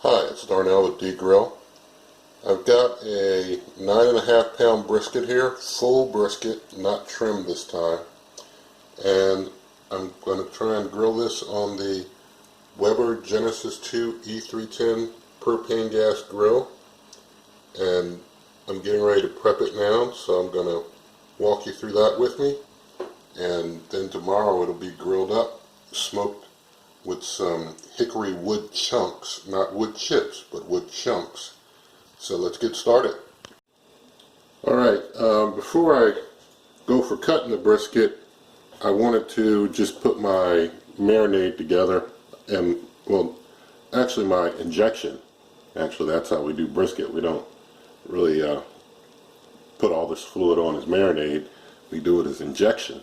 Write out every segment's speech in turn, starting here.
Hi, it's Darnell with D-Grill. I've got a 9.5 pound brisket here, full brisket, not trimmed this time. And I'm going to try and grill this on the Weber Genesis 2 E-310 propane gas grill. And I'm getting ready to prep it now, so I'm going to walk you through that with me. And then tomorrow it'll be grilled up, smoked with some Hickory Wood Chunks, not wood chips, but wood chunks. So let's get started. Alright, before I go for cutting the brisket, I wanted to just put my marinade together, and, well, actually my injection. Actually, that's how we do brisket. We don't really put all this fluid on as marinade. We do it as injection.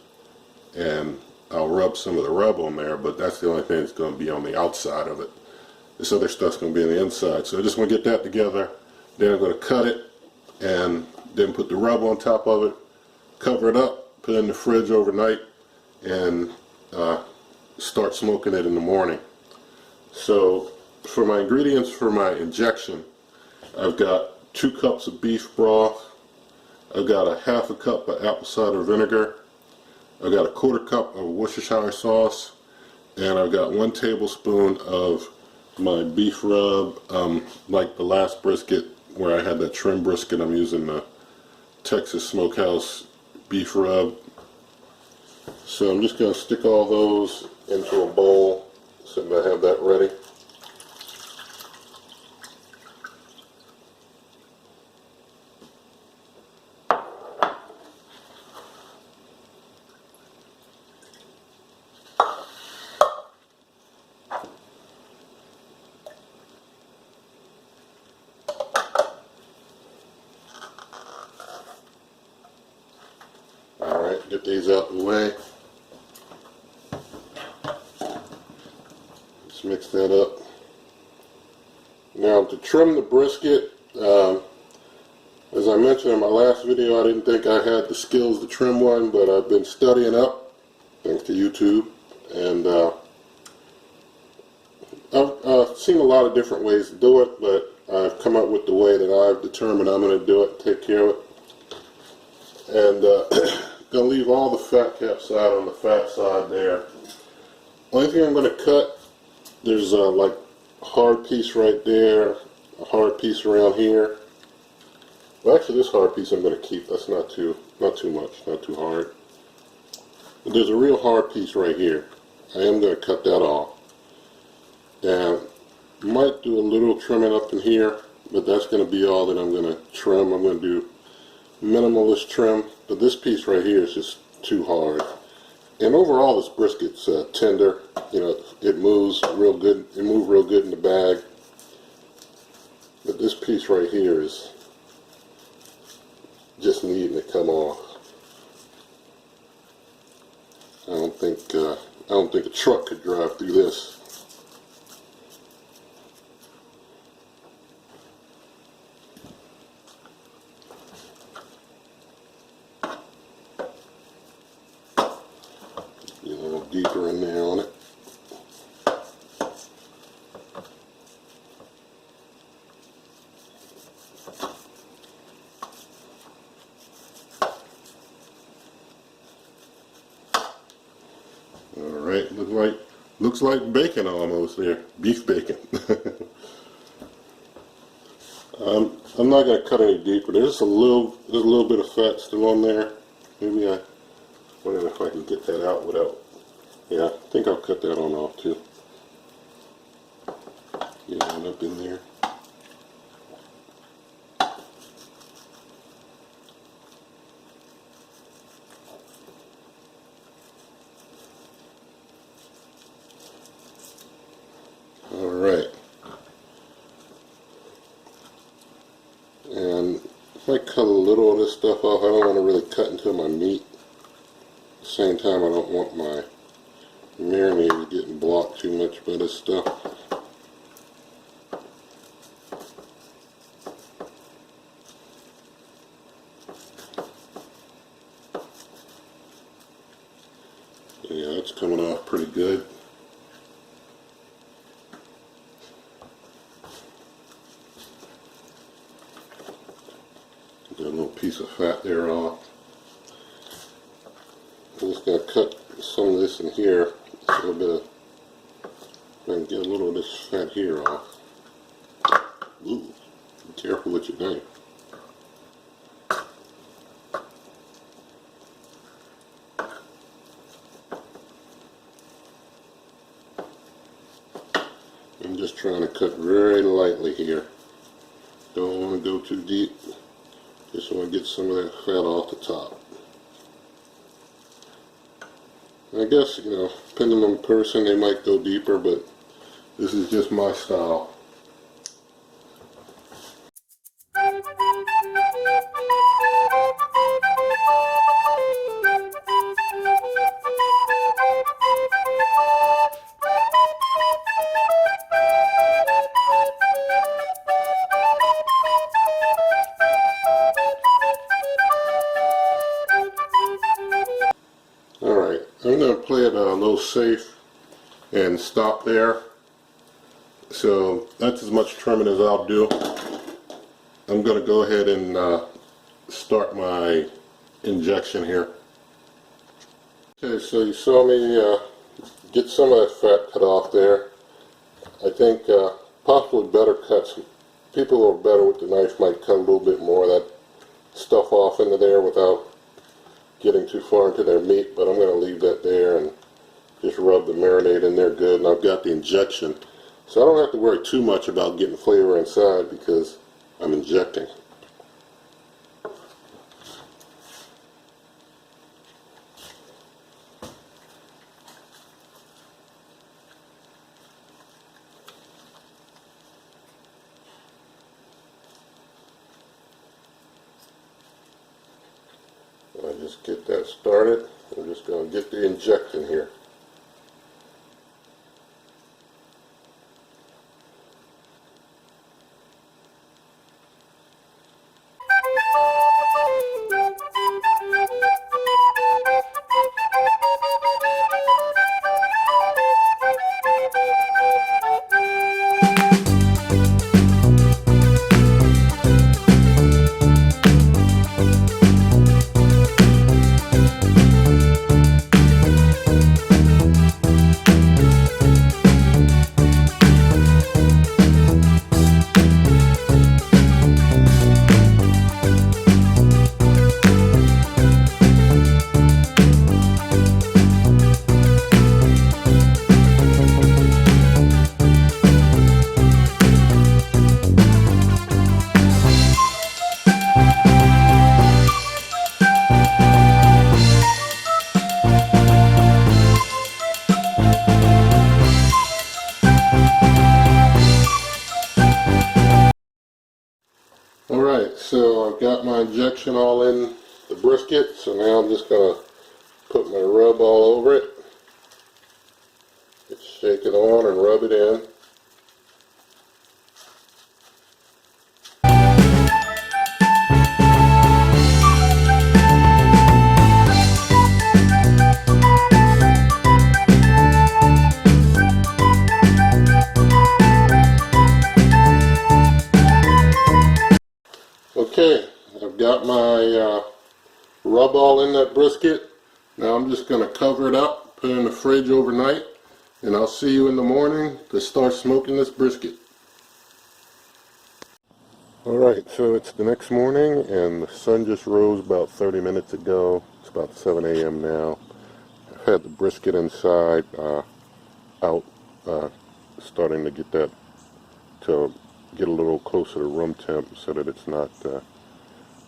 And I'll rub some of the rub on there, but that's the only thing that's going to be on the outside of it. This other stuff's going to be on the inside. So I just want to get that together. Then I'm going to cut it and then put the rub on top of it, cover it up, put it in the fridge overnight, and start smoking it in the morning. So for my ingredients for my injection, I've got 2 cups of beef broth. I've got a half a cup of apple cider vinegar. I've got a 1/4 cup of Worcestershire sauce, and I've got 1 tablespoon of my beef rub. Like the last brisket where I had that trim brisket, I'm using the Texas Smokehouse beef rub. So I'm just going to stick all those into a bowl so that I have that ready. Alright, get these out of the way. Let's mix that up. Now to trim the brisket, as I mentioned in my last video, I didn't think I had the skills to trim one, but I've been studying up, thanks to YouTube, and I've seen a lot of different ways to do it, but I've come up with the way that I've determined I'm going to do it, take care of it. And going to leave all the fat cap side on the fat side there. Only thing I'm going to cut, there's like a hard piece right there, a hard piece around here. Well, actually this hard piece I'm going to keep. That's not too much, not too hard. But there's a real hard piece right here. I am going to cut that off. And might do a little trimming up in here, but that's going to be all that I'm going to trim. I'm going to do minimalist trim, but this piece right here is just too hard. And overall this brisket's tender. You know, it moves real good. It moved real good in the bag. But this piece right here is just needing to come off. I don't think a truck could drive through this. Get a little deeper in there on it. Alright, looks like bacon almost there. Beef bacon. I'm not going to cut any deeper. There's a little bit of fat still on there. Maybe I wonder if I can get that out without. Yeah, I think I'll cut that on off too. Get it up in there. Alright. And if I cut a little of this stuff off, I don't want to really cut into my meat. At the same time, I don't want my marinade getting blocked too much by this stuff. Yeah, it's coming off pretty good. piece of fat there off. I'm just going to cut some of this in here, just a little bit of, and get a little of this fat here off. Ooh, be careful with your knife. I'm just trying to cut very lightly here. Don't want to go too deep. Just want to get some of that fat off the top. And I guess, you know, depending on the person, they might go deeper, but this is just my style. Alright, I'm going to play it a little safe and stop there. So that's as much trimming as I'll do. I'm going to go ahead and start my injection here. Okay, so you saw me get some of that fat cut off there. I think possibly better cuts. People who are better with the knife might cut a little bit more of that stuff off into there without getting too far into their meat, but I'm going to leave that there and just rub the marinade in there good. And I've got the injection, so I don't have to worry too much about getting flavor inside because I'm injecting. I just get that started. I'm just going to get the injection here. Alright, so I've got my injection all in the brisket, so now I'm just going to put my rub all over it. Just shake it on and rub it in. Okay, I've got my rub all in that brisket. Now I'm just going to cover it up, put it in the fridge overnight, and I'll see you in the morning to start smoking this brisket. Alright, so it's the next morning and the sun just rose about 30 minutes ago. It's about 7 a.m. now. I've had the brisket inside out, starting to get that to get a little closer to room temp so that it's not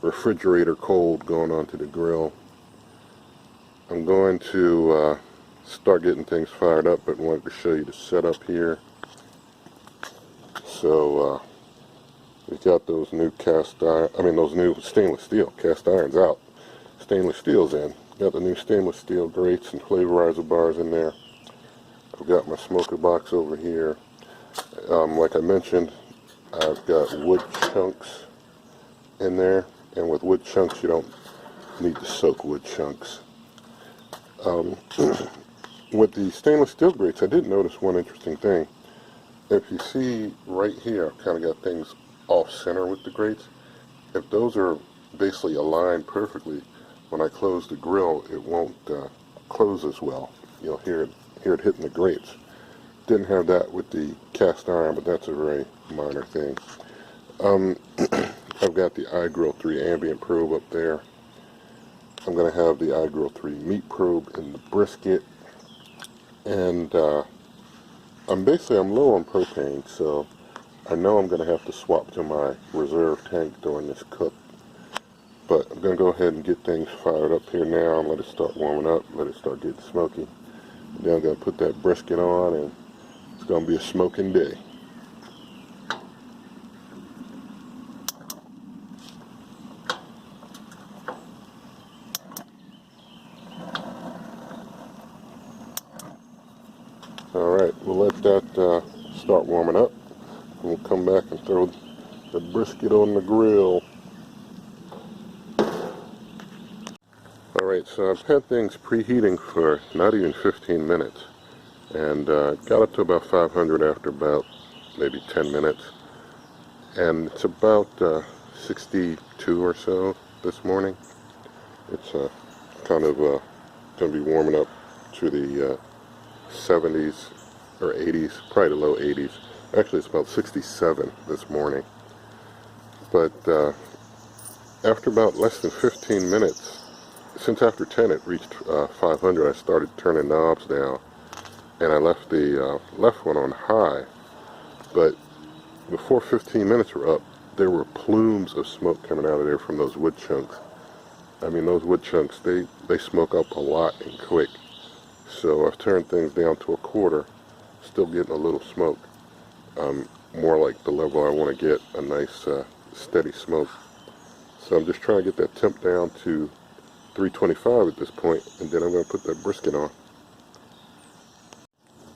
refrigerator cold going onto the grill. I'm going to start getting things fired up, but I wanted to show you the setup here. So we got those new those new stainless steel cast irons out. Stainless steel's in. Got the new stainless steel grates and flavorizer bars in there. I've got my smoker box over here. Like I mentioned, I've got wood chunks in there, and with wood chunks you don't need to soak wood chunks. With the stainless steel grates, I did notice one interesting thing. If you see right here, I've kind of got things off center with the grates. If those are basically aligned perfectly. When I close the grill, it won't close as well. You'll hear it hitting the grates. Didn't have that with the cast iron, but that's a very minor thing. I've got the iGrill 3 ambient probe up there. I'm going to have the iGrill 3 meat probe in the brisket. And I'm low on propane, so I know I'm going to have to swap to my reserve tank during this cook. But I'm going to go ahead and get things fired up here now and let it start warming up, let it start getting smoky. And then I'm going to put that brisket on, and it's going to be a smoking day. Alright, we'll let that start warming up. And we'll come back and throw the brisket on the grill. Alright, so I've had things preheating for not even 15 minutes. And got up to about 500 after about maybe 10 minutes. And it's about 62 or so this morning. It's kind of going to be warming up to the 70s or 80s, probably the low 80s. Actually, it's about 67 this morning. But after about less than 15 minutes, since after 10 it reached 500, I started turning knobs down. And I left the left one on high. But before 15 minutes were up, there were plumes of smoke coming out of there from those wood chunks. I mean, those wood chunks, they smoke up a lot and quick. So I've turned things down to a quarter, still getting a little smoke. More like the level I want to get, a nice steady smoke. So I'm just trying to get that temp down to 325 at this point, and then I'm going to put that brisket on.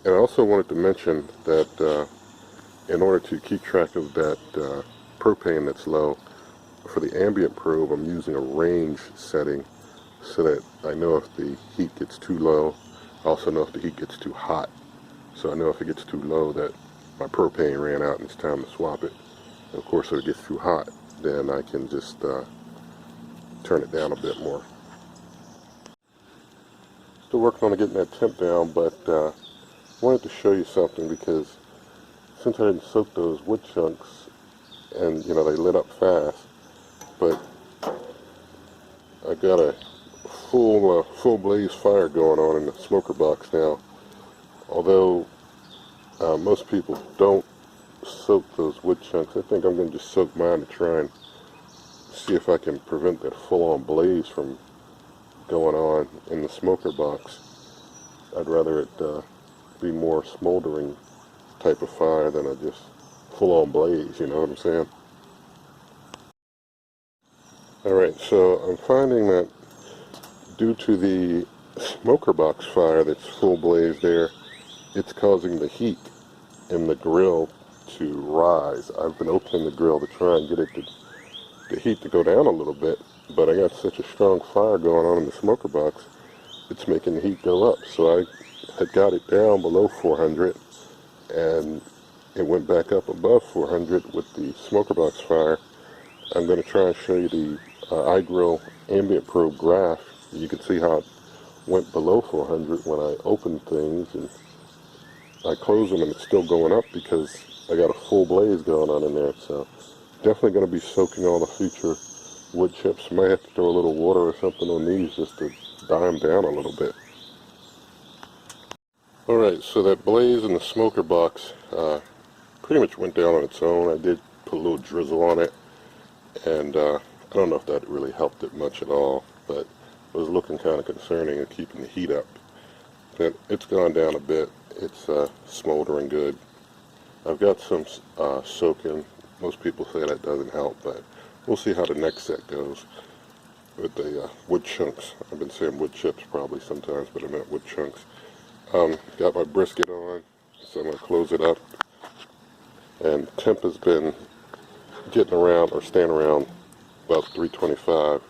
And I also wanted to mention that in order to keep track of that propane that's low, for the ambient probe I'm using a range setting so that I know if the heat gets too low. I also know if the heat gets too hot. So I know if it gets too low that my propane ran out and it's time to swap it. And of course, if it gets too hot, then I can just turn it down a bit more. Still working on getting that temp down, but wanted to show you something because since I didn't soak those wood chunks, and you know they lit up fast, but I got a full blaze fire going on in the smoker box now. Although most people don't soak those wood chunks, I think I'm going to just soak mine to try and see if I can prevent that full-on blaze from going on in the smoker box. I'd rather it be more smoldering type of fire than a just full-on blaze, you know what I'm saying? Alright, so I'm finding that due to the smoker box fire that's full blaze there, it's causing the heat in the grill to rise. I've been opening the grill to try and get it the heat to go down a little bit, but I got such a strong fire going on in the smoker box, it's making the heat go up. So I had got it down below 400, and it went back up above 400 with the smoker box fire. I'm going to try and show you the iGrill ambient probe graph. You can see how it went below 400 when I opened things, and I close them and it's still going up because I got a full blaze going on in there. So definitely going to be soaking all the future wood chips. Might have to throw a little water or something on these just to dye them down a little bit. Alright, so that blaze in the smoker box pretty much went down on its own. I did put a little drizzle on it, and I don't know if that really helped it much at all, but it was looking kind of concerning and keeping the heat up. But it's gone down a bit. It's smoldering good. I've got some soaking. Most people say that doesn't help, but we'll see how the next set goes with the wood chunks. I've been saying wood chips probably sometimes, but I meant wood chunks. Got my brisket on, so I'm going to close it up. And temp has been getting around or staying around about 325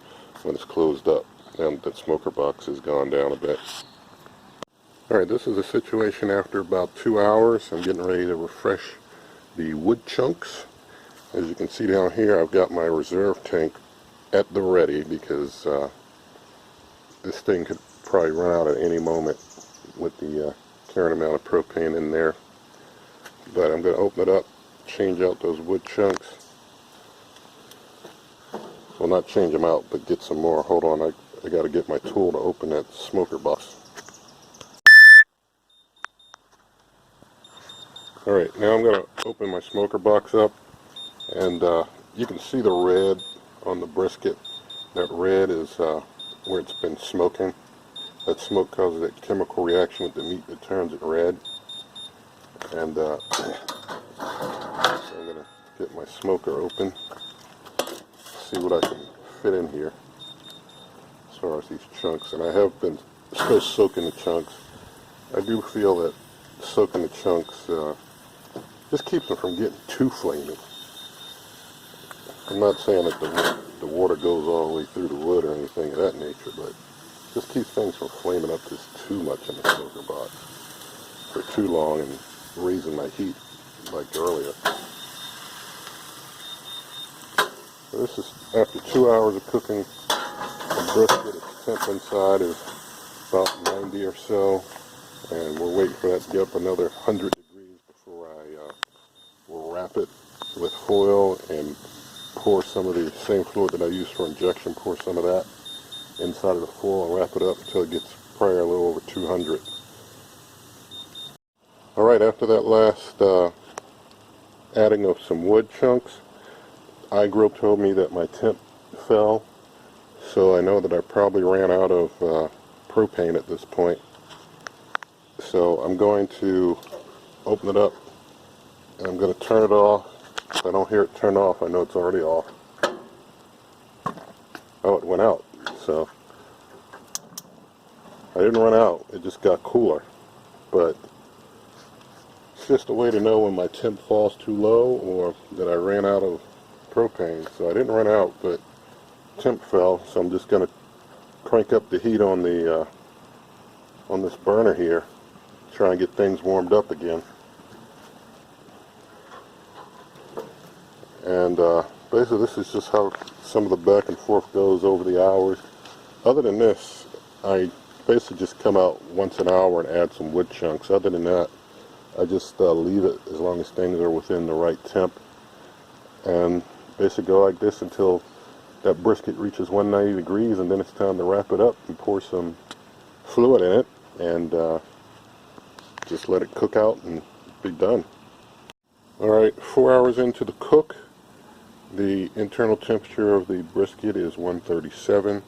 when it's closed up. Now that smoker box has gone down a bit. Alright, this is a situation after about 2 hours. I'm getting ready to refresh the wood chunks. As you can see down here, I've got my reserve tank at the ready because this thing could probably run out at any moment with the current amount of propane in there. But I'm going to open it up, change out those wood chunks. Well, not change them out, but get some more. Hold on, I got to get my tool to open that smoker box. Alright, now I'm going to open my smoker box up, and you can see the red on the brisket. That red is where it's been smoking. That smoke causes that chemical reaction with the meat that turns it red. And so I'm going to get my smoker open, see what I can fit in here as far as these chunks. And I have been still soaking the chunks. I do feel that soaking the chunks just keeps them from getting too flaming. I'm not saying that the water goes all the way through the wood or anything of that nature, but just keeps things from flaming up just too much in the smoker box for too long and raising my heat like earlier. So this is after 2 hours of cooking the brisket. Its temp inside is about 90 or so, and we're waiting for that to get up another 100 degrees before I will wrap it with foil and pour some of the same fluid that I use for injection, pour some of that inside of the foil and wrap it up until it gets probably a little over 200. Alright, after that last adding of some wood chunks, iGrill told me that my temp fell, so I know that I probably ran out of propane at this point. So I'm going to open it up and I'm going to turn it off. If I don't hear it turn off, I know it's already off. Oh, it went out. So I didn't run out, it just got cooler. But it's just a way to know when my temp falls too low or that I ran out of propane. So I didn't run out, but temp fell, so I'm just going to crank up the heat on the on this burner here, try and get things warmed up again. And basically this is just how some of the back and forth goes over the hours. Other than this, I basically just come out once an hour and add some wood chunks. Other than that, I just leave it as long as things are within the right temp, and basically go like this until that brisket reaches 190 degrees, and then it's time to wrap it up and pour some fluid in it and just let it cook out and be done. Alright, 4 hours into the cook, the internal temperature of the brisket is 137.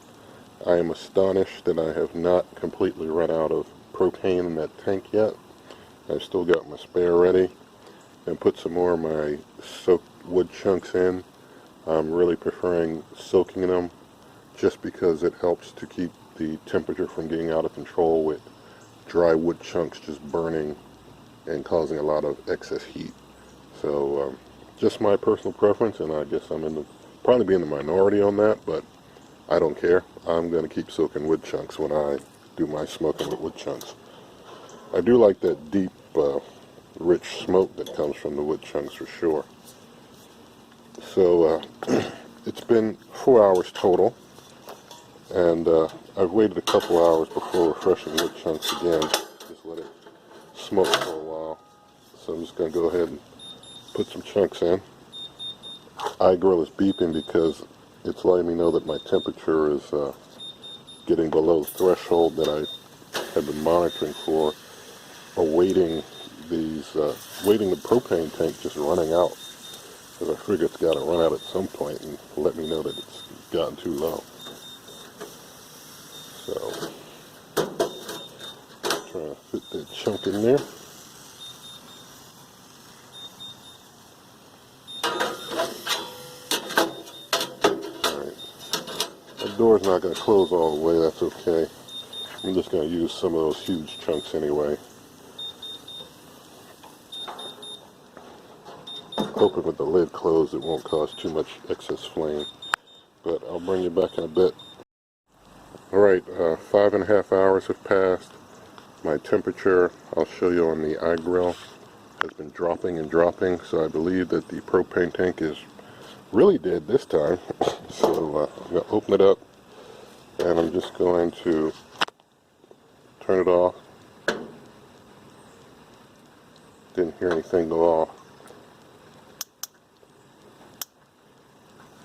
I am astonished that I have not completely run out of propane in that tank yet. I've still got my spare ready, and put some more of my soaked wood chunks in. I'm really preferring soaking them just because it helps to keep the temperature from getting out of control with dry wood chunks just burning and causing a lot of excess heat. So just my personal preference, and I guess I'm probably be in the minority on that, but I don't care. I'm going to keep soaking wood chunks when I do my smoking with wood chunks. I do like that deep, rich smoke that comes from the wood chunks for sure. So it's been 4 hours total, and I've waited a couple hours before refreshing wood chunks again. Just let it smoke for a while. So I'm just going to go ahead and put some chunks in. iGrill is beeping because it's letting me know that my temperature is getting below the threshold that I have been monitoring for, awaiting waiting the propane tank just running out, because I figure it's got to run out at some point and let me know that it's gotten too low. So, trying to fit that chunk in there. Alright, the door's not going to close all the way, that's okay. I'm just going to use some of those huge chunks anyway. Hoping with the lid closed it won't cause too much excess flame, but I'll bring you back in a bit. Alright, 5.5 hours have passed. My temperature, I'll show you on the iGrill, has been dropping and dropping, so I believe that the propane tank is really did this time. So I'm going to open it up, and I'm just going to turn it off. Didn't hear anything go off.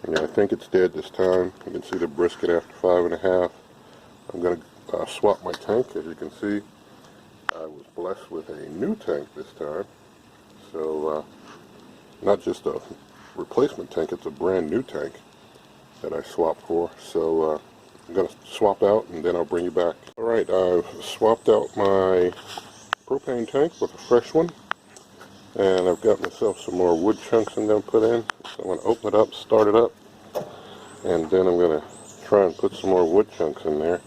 Yeah, I think it's dead this time. You can see the brisket after 5.5. I'm going to swap my tank. As you can see, I was blessed with a new tank this time. So not just a replacement tank, it's a brand new tank that I swapped for. So I'm going to swap out and then I'll bring you back. Alright, I've swapped out my propane tank with a fresh one. And I've got myself some more wood chunks I'm going to put in. So I'm going to open it up, start it up, and then I'm going to try and put some more wood chunks in there.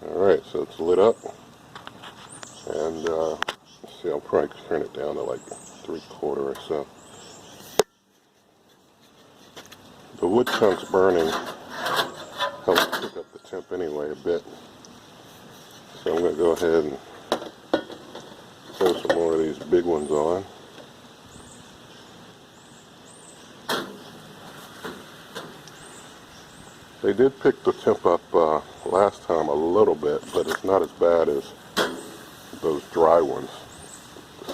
Alright, so it's lit up. And let's see, I'll probably turn it down to like 3/4 or so. The wood chunks burning helps pick up the temp anyway a bit. So I'm going to go ahead and throw some more of these big ones on. They did pick the temp up last time a little bit, but it's not as bad as those dry ones.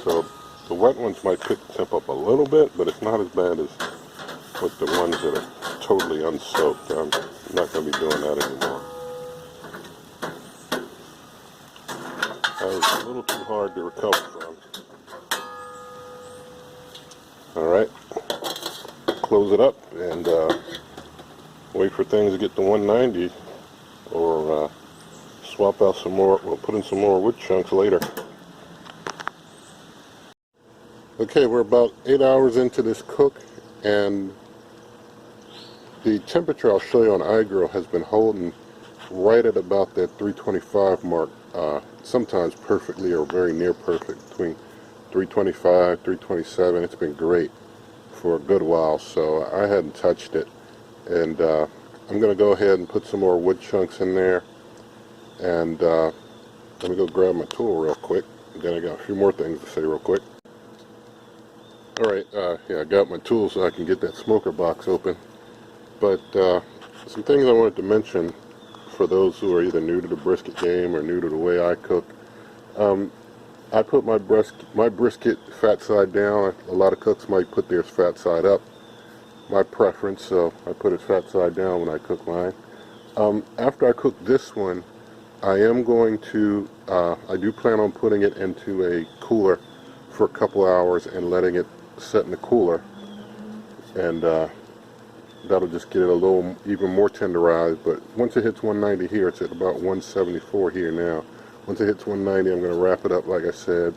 So the wet ones might pick the temp up a little bit, but it's not as bad as with the ones that are totally unsoaked. I'm not going to be doing that anymore. That was a little too hard to recover from. Alright, close it up and wait for things to get to 190, or swap out some more. We'll put in some more wood chunks later. Okay, we're about 8 hours into this cook, and the temperature I'll show you on iGrill has been holding right at about that 325 mark, sometimes perfectly or very near perfect, between 325, 327. It's been great for a good while, so I hadn't touched it. And I'm going to go ahead and put some more wood chunks in there, and let me go grab my tool real quick. Then I got a few more things to say real quick. Alright, yeah, I got my tool so I can get that smoker box open. But some things I wanted to mention for those who are either new to the brisket game or new to the way I cook. I put my brisket fat side down. A lot of cooks might put theirs fat side up. My preference, so I put it fat side down when I cook mine. After I cook this one, I am going to, I do plan on putting it into a cooler for a couple hours and letting it set in the cooler, and that'll just get it a little even more tenderized. But once it hits 190 here, it's at about 174 here now. Once it hits 190, I'm going to wrap it up like I said,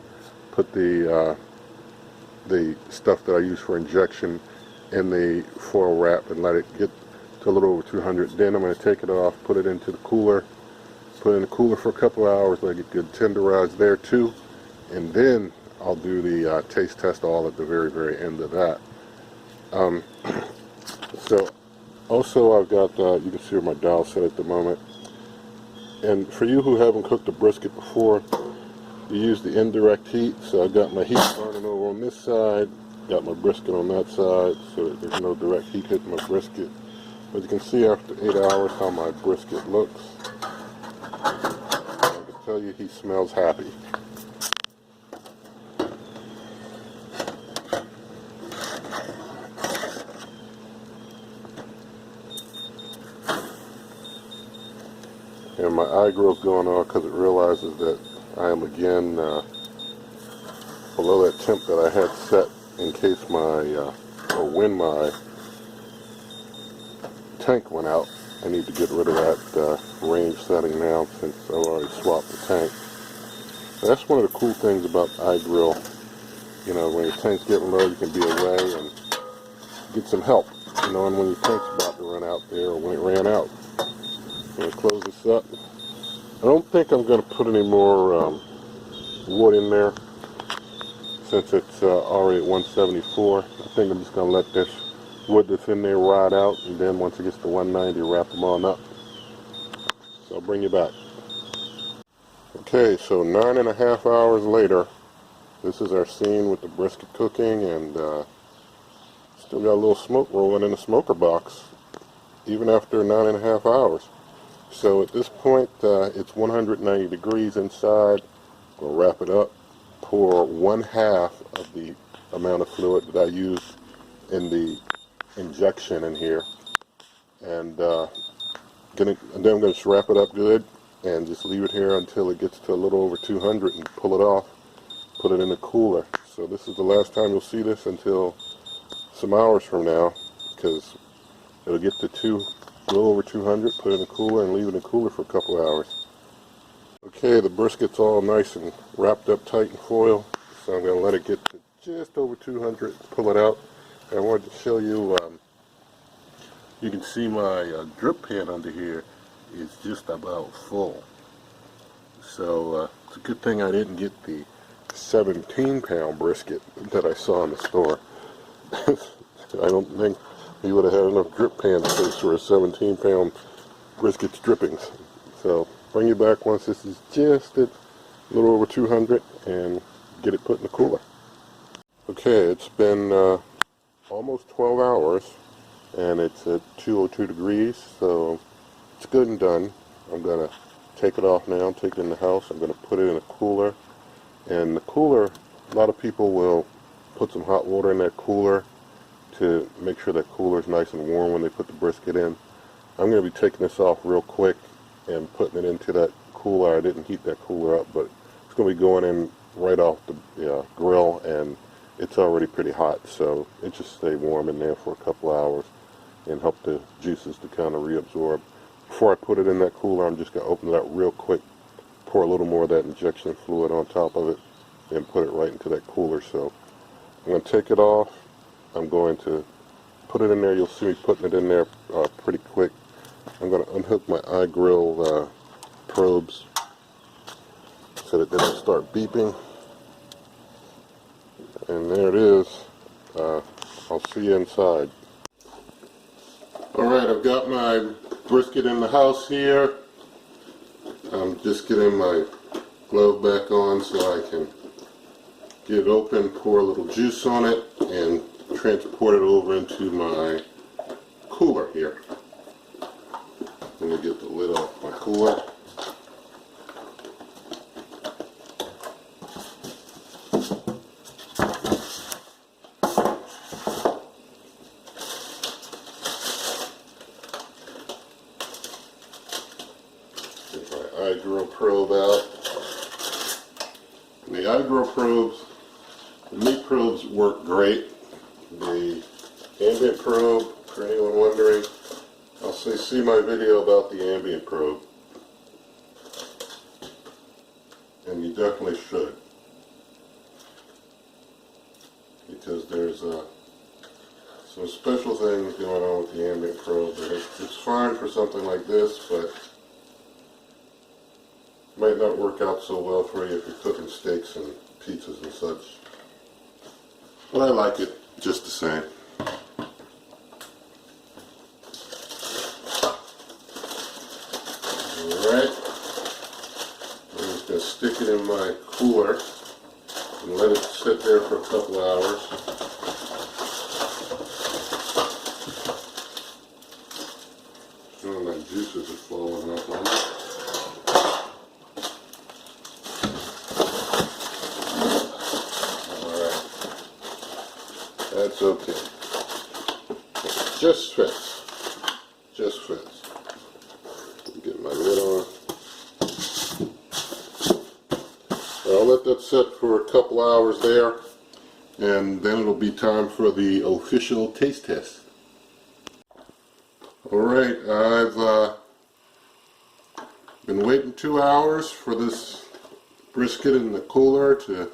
put the stuff that I use for injection in the foil wrap and let it get to a little over 200. Then I'm going to take it off, put it into the cooler, put it in the cooler for a couple hours, let it get good tenderized there too, and then I'll do the taste test all at the very, very end of that. So also I've got, you can see where my dial set at the moment. And for you who haven't cooked a brisket before, you use the indirect heat. So I've got my heat burning over on this side, got my brisket on that side, so that there's no direct heat hitting my brisket. But you can see after 8 hours how my brisket looks. I can tell you he smells happy. And my iGrill's going on because it realizes that I am again below that temp that I had set in case my, or when my tank went out. I need to get rid of that range setting now since I've already swapped the tank. That's one of the cool things about iGrill. You know, when your tank's getting low, you can be away and get some help. You know, and when your tank's about to run out there, or when it ran out. I'm going to close this up. I don't think I'm going to put any more wood in there since it's already at 174. I think I'm just going to let this wood that's in there ride out, and then once it gets to 190, wrap them on up. So I'll bring you back. Okay, so 9.5 hours later, This is our scene with the brisket cooking, and still got a little smoke rolling in the smoker box, even after 9.5 hours. So at this point, it's 190 degrees inside. We'll wrap it up, pour 1/2 of the amount of fluid that I used in the injection in here, and then I'm going to just wrap it up good and just leave it here until it gets to a little over 200 and pull it off, put it in the cooler. So this is the last time you'll see this until some hours from now, because it'll get to a little over 200, put it in the cooler and leave it in the cooler for a couple hours. Okay, the brisket's all nice and wrapped up tight in foil, so I'm going to let it get to just over 200, pull it out. And I wanted to show you, you can see my drip pan under here is just about full. So it's a good thing I didn't get the 17-pound brisket that I saw in the store. I don't think he would have had enough drip pan space for a 17-pound brisket's drippings. So bring it back once this is just at a little over 200 and get it put in the cooler. Okay, it's been almost 12 hours and it's at 202 degrees, so it's good and done. I'm going to take it off now, take it in the house. I'm going to put it in a cooler. And the cooler, a lot of people will put some hot water in that cooler to make sure that cooler is nice and warm when they put the brisket in. I'm going to be taking this off real quick and putting it into that cooler. I didn't heat that cooler up, but it's going to be going in right off the grill, and it's already pretty hot, so it just stay warm in there for a couple hours and help the juices to kind of reabsorb. Before I put it in that cooler, I'm just going to open it up real quick, pour a little more of that injection fluid on top of it, and put it right into that cooler. So I'm going to take it off. I'm going to put it in there. You'll see me putting it in there pretty quick. I'm going to unhook my iGrill probes so that they don't start beeping. And there it is. I'll see you inside. Alright, I've got my brisket in the house here. I'm just getting my glove back on so I can get it open, pour a little juice on it, and transport it over into my cooler here. Let me get the lid off my cooler. Get my iGrill probe out. And the iGrill probes, the meat probes work great. The ambient probe, for anyone wondering, I'll say see my video about the ambient probe. And you definitely should. Because there's some special things going on with the ambient probe. It's fine for something like this, but might not work out so well for you if you're cooking steaks and pizzas and such. But I like it just the same. Alright, I'm just going to stick it in my cooler and let it sit there for a couple hours. Oh, my juices are falling off on me. That's okay. Just fits. Just fits. Get my lid on. I'll let that sit for a couple hours there, and then it'll be time for the official taste test. Alright, I've been waiting 2 hours for this brisket in the cooler to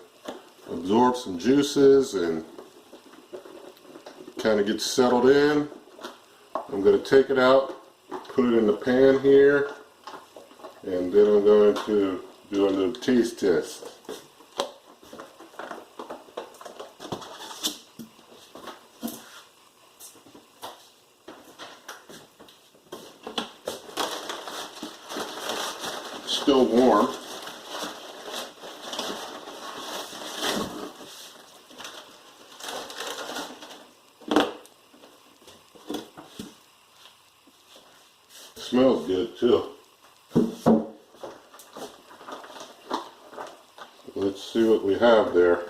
absorb some juices and kind of get settled in. I'm going to take it out, put it in the pan here, and then I'm going to do a little taste test. Still warm. smells good too. Let's see what we have there.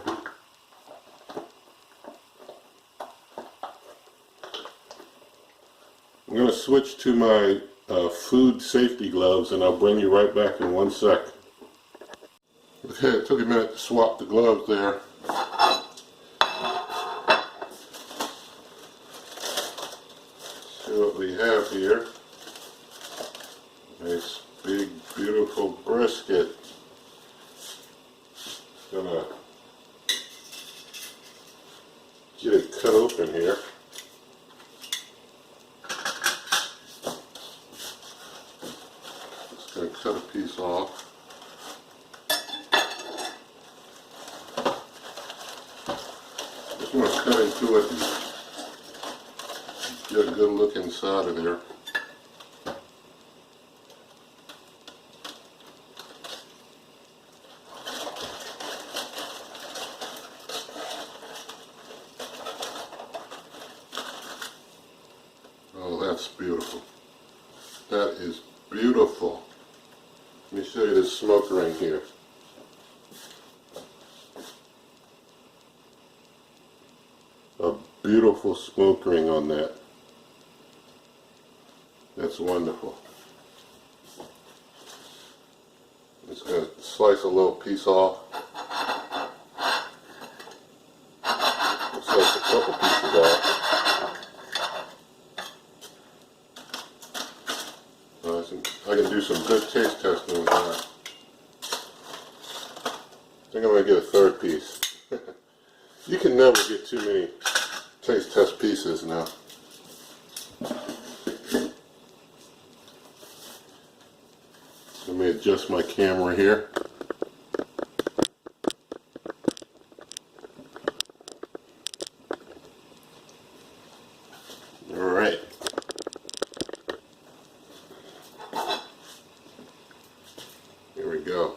I'm going to switch to my food safety gloves, and I'll bring you right back in 1 sec. Okay, it took a minute to swap the gloves there. See what we have here. Nice big beautiful brisket. Gonna get it cut open here. Just gonna cut a piece off. Just want to cut into it and get a good look inside of there. Oh, that's beautiful. That is beautiful. Let me show you this smoke ring here. A beautiful smoke ring on that. That's wonderful. Just going to slice a little piece off. Slice a couple pieces off. I can do some good taste testing with that. I think I'm going to get a third piece. You can never get too many taste test pieces now. Let me adjust my camera here. Alright. Here we go.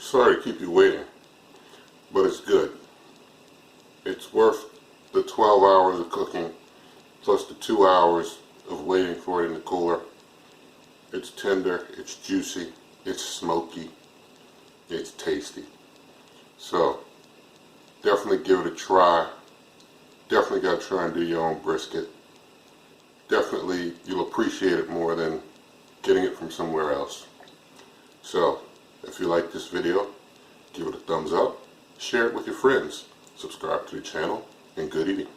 Sorry to keep you waiting, but it's good. It's worth the 12 hours of cooking plus the 2 hours of waiting for it in the cooler. It's tender, it's juicy, it's smoky, it's tasty. So definitely give it a try. Definitely got to try and do your own brisket. Definitely you'll appreciate it more than getting it from somewhere else. So if you like this video, give it a thumbs up, share it with your friends, subscribe to the channel, and good eating.